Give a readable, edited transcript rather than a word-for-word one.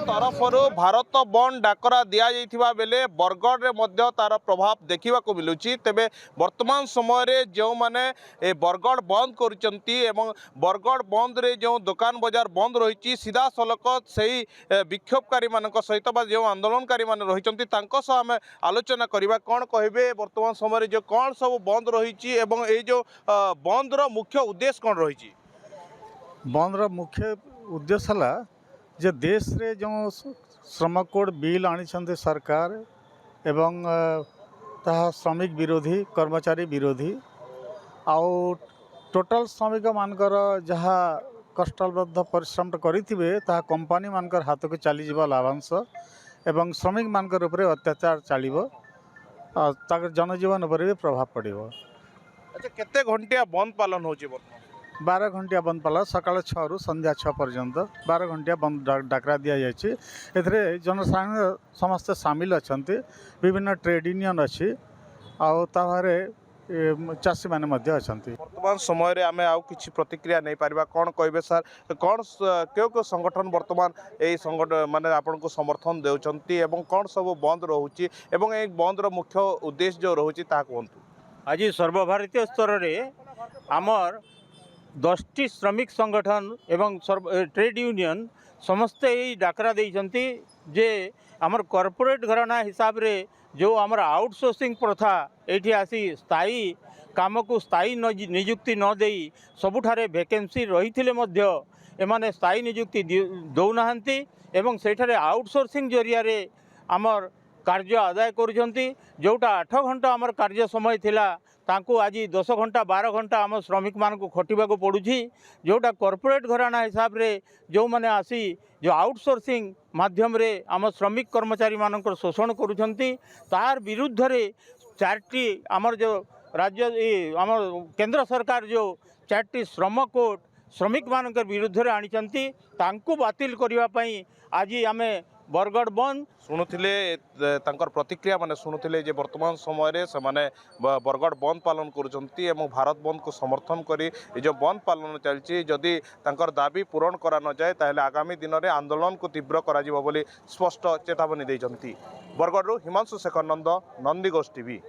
तरफर भारत बंद डाकरा दि जाइथिबा बेले बरगढ़ में तार प्रभाव देखा मिलूँ तेबे वर्तमान समय जो मैंने बरगढ़ बंद कर बरगढ़ बंद रे जो दुकान बजार बंद रही सीधा सलक से विक्षोभकारी मान सहित जो आंदोलनकारी मान रही आम आलोचना करवा कौन कहे वर्तमान समय जो कौन सब बंद रही जो बंद रो मुख्य उद्देश्य कौन रही बंद रो मुख्य उद्देश्य है जे देश रे जो श्रम कोड बिल आनी सरकार एवं ताहा श्रमिक विरोधी कर्मचारी विरोधी आउ टोटल श्रमिक मानकर जहाँ कष्टबद्ध परिश्रम करेंगे ताहा कंपनी मानकर हाथ को चली जाव लाभांश एवं श्रमिक मानकर उपरे अत्याचार चलो जनजीवन उपर भी प्रभाव पड़ो। अच्छा केते घंटिया बंद पालन हो 12 घंटिया बंद पाला सकाल 6 रु संध्या 6 पर्यंत 12 घंटिया बंद डाकरा दि जाए जनसाधारण समस्ते सामिल अच्छा विभिन्न ट्रेड यूनियन अच्छी आउे चाषी मैंने अच्छा वर्तमान समय आम आउ कि प्रतिक्रिया नहीं पारिबा कौन कहे सर कौन क्यों संगठन वर्तमान यही संगठन माने आपन को समर्थन देउछंती एवं कौन सब बंद रोचे एवं एक बंद रो मुख्य उद्देश्य जो रोचे ता कहतु आज सर्वभारतीय स्तर में आमर 10टी श्रमिक संगठन एवं ट्रेड यूनियन समस्ते यही डाकरा देइछंती जे आमर कॉर्पोरेट घराना हिसाब रे जो आमर आउटसोर्सिंग प्रथा एठी आसी स्थायी काम को स्थायी नियुक्ति न देई सबुठारे वैकेंसी रही मध्य एमाने स्थायी नियुक्ति दौनाहांती एवं सेठारे आउटसोर्सिंग जरिया रे आमर कार्य आदाय करुछंती जोटा 8 घंटा आमर कार्य समय थिला तांको आज 10 घंटा 12 घंटा आम श्रमिक मान को खटिबा को पड़ुछि जोटा कॉर्पोरेट घराना हिसाब रे जो माने आसी जो आउटसोर्सिंग माध्यम रे आम श्रमिक कर्मचारी मानकर शोषण करुछंती तार विरुद्ध रे 4टी आमर जो राज्य आमर केंद्र सरकार जो 4टी श्रम कोड श्रमिक मानकर विरुद्ध रे आनिचंती तांको बातिल करिवा पई आज आमे बरगढ़ बंद शुणुले प्रतिक्रिया माने शुणुले जे वर्तमान समय से माने बरगढ़ बंद पालन करुछंती एवं भारत बंद को समर्थन करी जो बंद पालन चलछि जदि तांकर दाबी पूरण करा न जाए ताहले आगामी दिन में आंदोलन को तीव्र करा जिवो बोली स्पष्ट चेतावनी दैछंती। बरगढ़ हिमांशु शेखर नंद नंदीघोष टीवी।